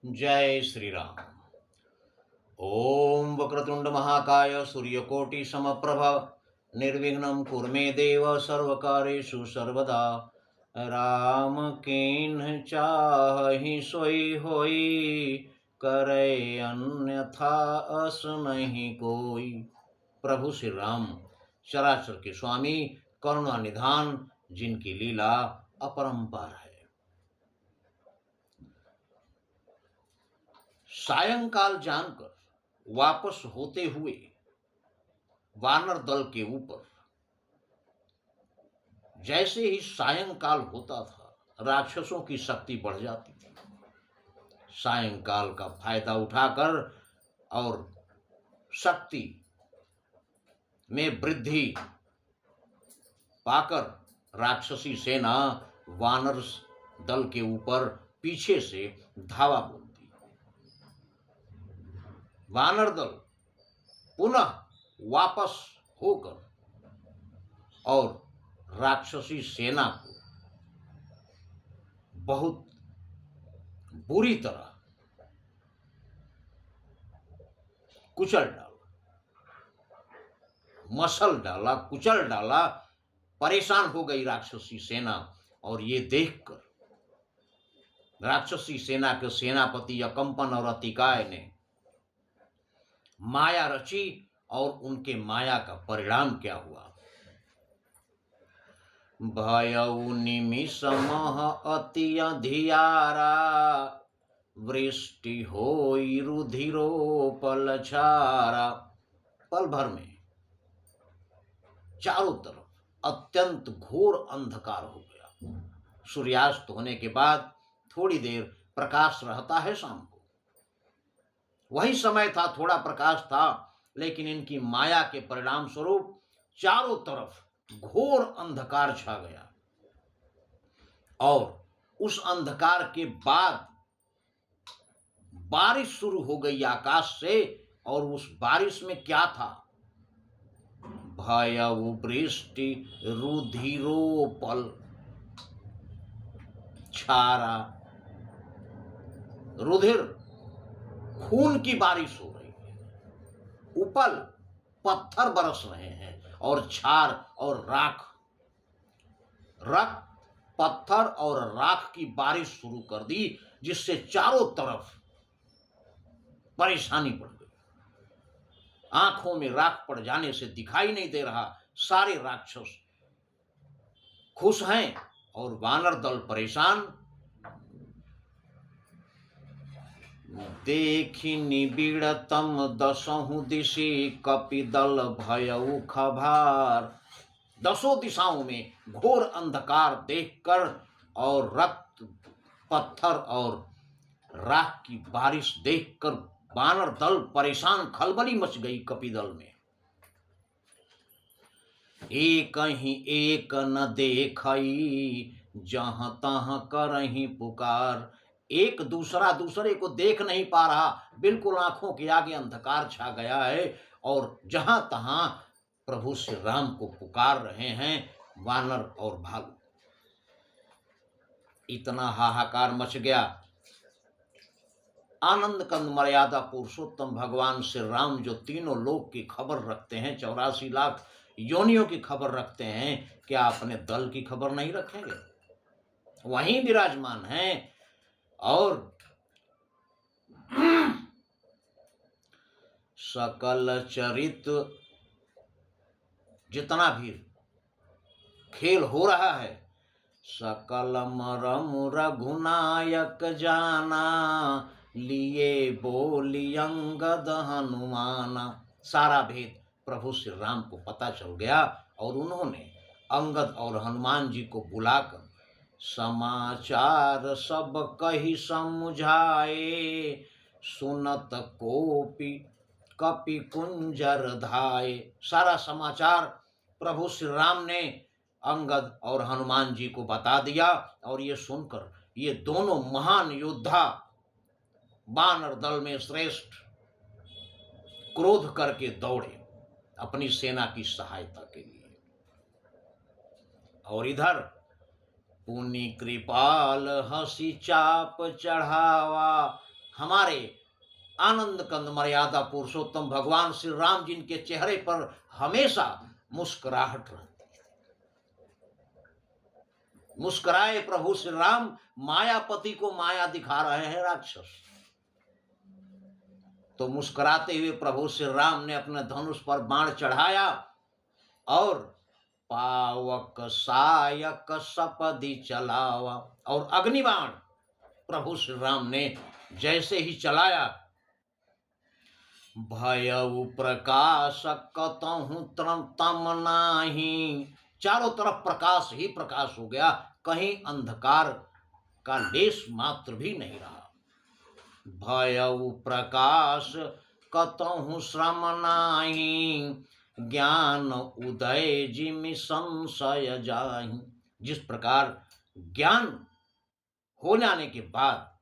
जय श्री राम। ओम वक्रतुंड महाकाय सूर्यकोटि समप्रभ निर्विघ्नं कुरु मे देव सर्वकार्येषु सर्वदा। राम किन्ह चाहि सोई होई, करे अन्यथा अस नहीं कोई। प्रभु श्री राम चराचर के स्वामी, करुणा निधान, जिनकी लीला अपरंपार है। सायंकाल जानकर वापस होते हुए वानर दल के ऊपर जैसे ही सायंकाल होता था, राक्षसों की शक्ति बढ़ जाती थी। सायंकाल का फायदा उठाकर और शक्ति में वृद्धि पाकर राक्षसी सेना वानर दल के ऊपर पीछे से धावा बोलती। वानर दल पुनः वापस होकर और राक्षसी सेना को बहुत बुरी तरह कुचल डाला, मसल डाला, कुचल डाला। परेशान हो गई राक्षसी सेना। और ये देखकर राक्षसी सेना के सेनापति अकंपन और अतिकाय ने माया रची। और उनके माया का परिणाम क्या हुआ? भयउ निमिषमः अति अधियारा, वृष्टि होई रुधिरोपल छारा। पल भर में चारों तरफ अत्यंत घोर अंधकार हो गया। सूर्यास्त होने के बाद थोड़ी देर प्रकाश रहता है शाम को। वही समय था, थोड़ा प्रकाश था, लेकिन इनकी माया के परिणाम स्वरूप चारों तरफ घोर अंधकार छा गया। और उस अंधकार के बाद बारिश शुरू हो गई आकाश से। और उस बारिश में क्या था? भयउ वृष्टि रुधिरोपल छारा। रुधिर, खून की बारिश हो रही है। उपल, पत्थर बरस रहे हैं। और छार और राख, रक्त, पत्थर और राख की बारिश शुरू कर दी, जिससे चारों तरफ परेशानी बढ़ गई। आंखों में राख पड़ जाने से दिखाई नहीं दे रहा। सारे राक्षस खुश हैं और वानर दल परेशान। देखि निबिड़तम दसहु दिशि, कपि दल भयउ खभार। दसों दिशाओं में घोर अंधकार देखकर और रक्त, पत्थर और राख की बारिश देखकर वानर दल परेशान, खलबली मच गई कपि दल में। एक ही एक न देखई, जहां तहां करही पुकार। एक दूसरा दूसरे को देख नहीं पा रहा, बिल्कुल आंखों के आगे अंधकार छा गया है। और जहां तहां प्रभु श्री राम को पुकार रहे हैं वानर और भालू। इतना हाहाकार मच गया। आनंद कंद मर्यादा पुरुषोत्तम भगवान श्री राम, जो तीनों लोक की खबर रखते हैं, 84 लाख योनियों की खबर रखते हैं, क्या अपने दल की खबर नहीं रखेंगे? वहीं विराजमान हैं। और सकल चरित, जितना भी खेल हो रहा है, सकल मरम रघुनायक जाना, लिए बोली अंगद हनुमाना। सारा भेद प्रभु श्री राम को पता चल गया। और उन्होंने अंगद और हनुमान जी को बुलाकर समाचार सब कही समझाए, सुनत कोपी कपि कुंजर धाये। सारा समाचार प्रभु श्री राम ने अंगद और हनुमान जी को बता दिया। और ये सुनकर ये दोनों महान योद्धा, वानर दल में श्रेष्ठ, क्रोध करके दौड़े अपनी सेना की सहायता के लिए। और इधर पुनि कृपाल हंसी चाप चढ़ावा, हमारे आनंद कंद मर्यादा पुरुषोत्तम भगवान श्री राम जिनके चेहरे पर हमेशा मुस्कुराहट रहती, मुस्कुराए प्रभु श्री राम, मायापति को माया दिखा रहे हैं राक्षस। तो मुस्कुराते हुए प्रभु श्री राम ने अपने धनुष पर बाण चढ़ाया और पावक सायक सपदि चलावा, और अग्निबाण प्रभु श्री राम ने जैसे ही चलाया, भयउ प्रकाश कतहु तम नाही, चारों तरफ प्रकाश ही प्रकाश हो गया, कहीं अंधकार का लेश मात्र भी नहीं रहा। भयउ प्रकाश कतहु श्रम नाही, ज्ञान उदय जिमि संशय जाहि। जिस प्रकार ज्ञान हो जाने के बाद,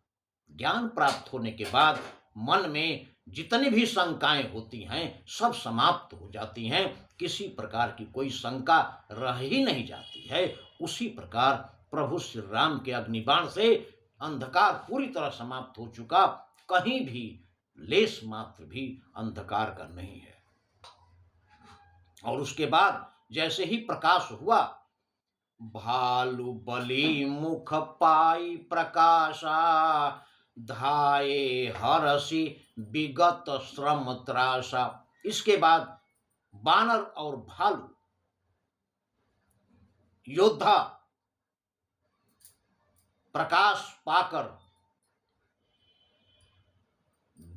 ज्ञान प्राप्त होने के बाद मन में जितनी भी शंकाएं होती हैं सब समाप्त हो जाती हैं, किसी प्रकार की कोई शंका रह ही नहीं जाती है। उसी प्रकार प्रभु श्री राम के अग्निबाण से अंधकार पूरी तरह समाप्त हो चुका, कहीं भी लेश मात्र भी अंधकार का नहीं है। और उसके बाद जैसे ही प्रकाश हुआ, भालु बलि मुख पाई प्रकाशा, धाये हरसी विगत श्रम त्रासा। इसके बाद बानर और भालू योद्धा प्रकाश पाकर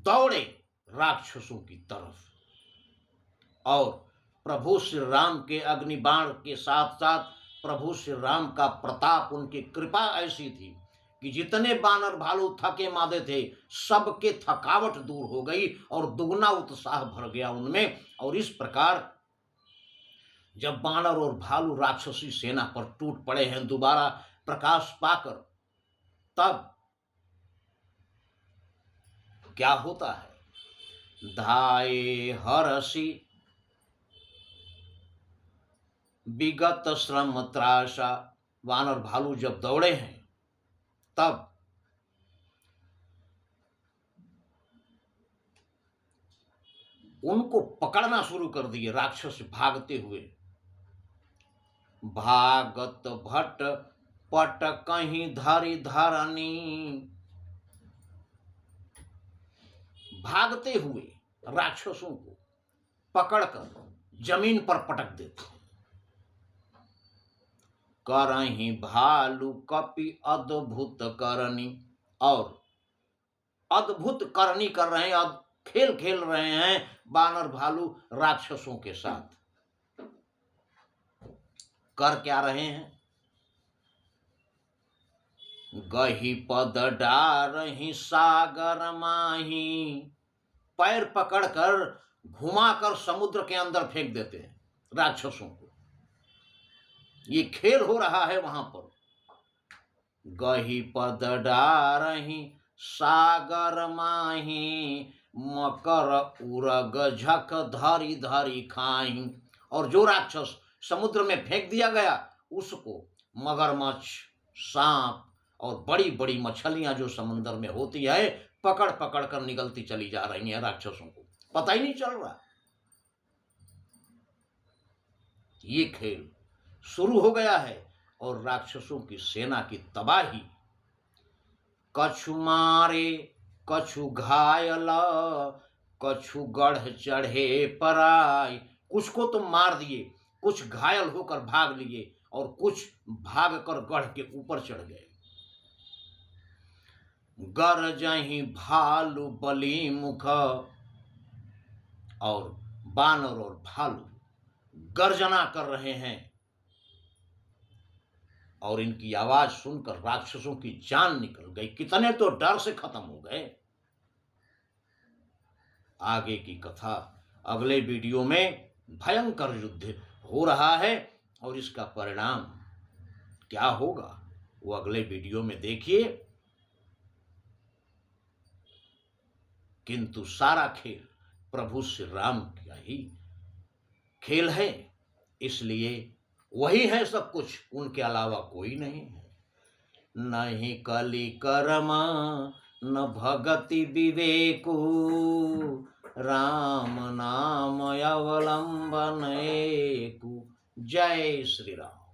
दौड़े राक्षसों की तरफ, और प्रभु श्री राम के अग्निबाण के साथ साथ प्रभु श्री राम का प्रताप, उनकी कृपा ऐसी थी कि जितने बानर भालू थके मादे थे सबके थकावट दूर हो गई और दुगना उत्साह भर गया उनमें। और इस प्रकार जब बानर और भालू राक्षसी सेना पर टूट पड़े हैं दोबारा प्रकाश पाकर, तब क्या होता है, धाये हरसी विगत श्रम त्रासा। वानर भालू जब दौड़े हैं तब उनको पकड़ना शुरू कर दिए राक्षस भागते हुए। भागत भट पट कहीं धरी धरनी, भागते हुए राक्षसों को पकड़कर जमीन पर पटक देते। करही भालू कपि अद्भुत करनी, और अद्भुत करनी कर रहे हैं, खेल खेल रहे हैं बानर भालू राक्षसों के साथ। कर क्या रहे हैं, गही पद डारही सागर माही, पैर पकड़कर घुमाकर समुद्र के अंदर फेंक देते हैं राक्षसों को। ये खेल हो रहा है वहां पर। गही पद डारही सागर माही, मकर उरग झक धरी धरी खाई। और जो राक्षस समुद्र में फेंक दिया गया उसको मगरमच्छ, सांप और बड़ी बड़ी मछलियां जो समुद्र में होती है पकड़ पकड़ कर निगलती चली जा रही हैं राक्षसों को, पता ही नहीं चल रहा। ये खेल शुरू हो गया है और राक्षसों की सेना की तबाही। कछु मारे कछु घायल, कछु गढ़ चढ़े पराय। कुछ को तो मार दिए, कुछ घायल होकर भाग लिए और कुछ भागकर गढ़ के ऊपर चढ़ गए। गरजहि भालू बलि मुख, और बानर और भालू गर्जना कर रहे हैं और इनकी आवाज सुनकर राक्षसों की जान निकल गई, कितने तो डर से खत्म हो गए। आगे की कथा अगले वीडियो में। भयंकर युद्ध हो रहा है और इसका परिणाम क्या होगा वो अगले वीडियो में देखिए। किंतु सारा खेल प्रभु श्री राम का ही खेल है, इसलिए वही है सब कुछ, उनके अलावा कोई नहीं है। नहीं कली कर्म न भगति विवेकु राम नाम अवलंबन एकु। जय श्री राम।